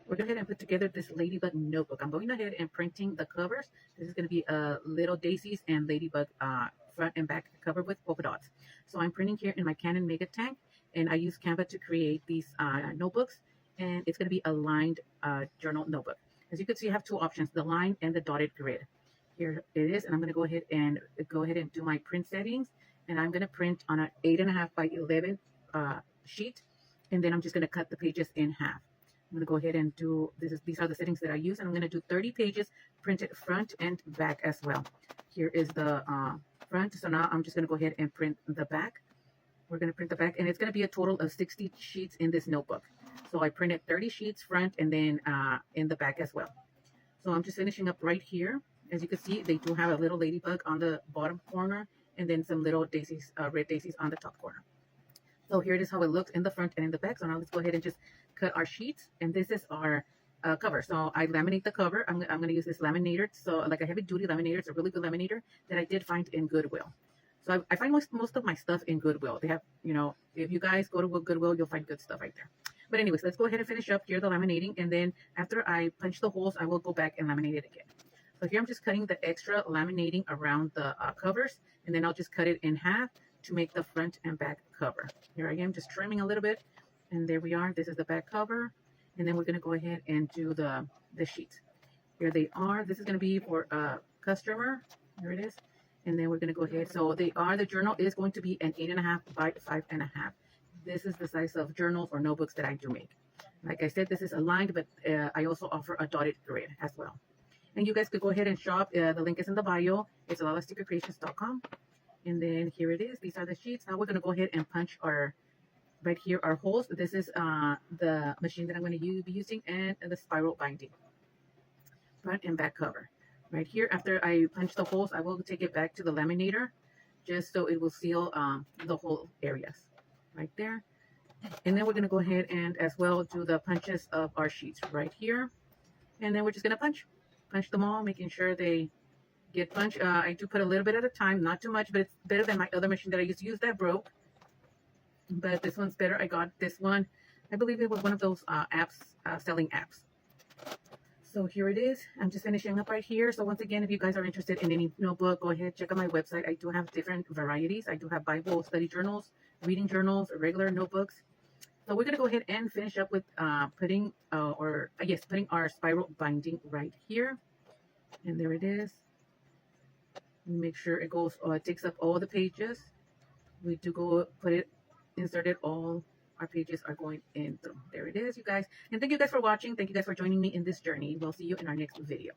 we're going to go ahead and put together this ladybug notebook. I'm going ahead and printing the covers. This is going to be little daisies and ladybug front and back cover with polka dots. So I'm printing here in my Canon Mega Tank, and I use Canva to create these notebooks, and it's going to be a lined journal notebook. As you can see, I have two options, the line and the dotted grid. Here it is, and I'm going to go ahead and do my print settings, and I'm going to print on an 8.5 by 11 sheet, and then I'm just going to cut the pages in half. I'm going to go ahead and do this. These are the settings that I use, and I'm going to do 30 pages printed front and back as well. Here is the front, so now I'm just going to go ahead and print the back. We're going to print the back, and it's going to be a total of 60 sheets in this notebook. So I printed 30 sheets front and then in the back as well. So I'm just finishing up right here. As you can see, they do have a little ladybug on the bottom corner, and then some little daisies, red daisies on the top corner. So here it is how it looks in the front and in the back. So now let's go ahead and just cut our sheets. And this is our cover. So I laminate the cover. I'm going to use this laminator. So like a heavy duty laminator. It's a really good laminator that I did find in Goodwill. So I find most of my stuff in Goodwill. They have, you know, if you guys go to Goodwill, you'll find good stuff right there. But anyways, let's go ahead and finish up here the laminating. And then after I punch the holes, I will go back and laminate it again. So here I'm just cutting the extra laminating around the covers. And then I'll just cut it in half to make the front and back cover. Here I am just trimming a little bit, and there we are. This is the back cover, and then we're going to go ahead and do the sheets. Here they are. This is going to be for a customer. Here it is, and then we're going to go ahead. So the journal is going to be an 8.5 by 5.5. This is the size of journals or notebooks that I do make. Like I said, this is aligned, but I also offer a dotted grid as well. And you guys could go ahead and shop. The link is in the bio. It's lallastickercreations.com. And then here it is. These are the sheets. Now we're going to go ahead and punch right here, our holes. This is the machine that I'm going to be using, and the spiral binding. Front and back cover. Right here, after I punch the holes, I will take it back to the laminator just so it will seal the whole areas. Right there. And then we're going to go ahead and as well do the punches of our sheets right here. And then we're just going to punch them all, making sure they get punched. I do put a little bit at a time, not too much, but it's better than my other machine that I used to use that broke. But this one's better. I got this one. I believe it was one of those apps, selling apps. So here it is. I'm just finishing up right here. So once again, if you guys are interested in any notebook, go ahead, check out my website. I do have different varieties. I do have Bible study journals, reading journals, regular notebooks. So we're going to go ahead and finish up with putting our spiral binding right here. And there it is. Make sure it goes, it takes up all the pages. We do go insert it, all our pages are going in through. There it is, you guys. And thank you guys for watching. Thank you guys for joining me in this journey. We'll see you in our next video.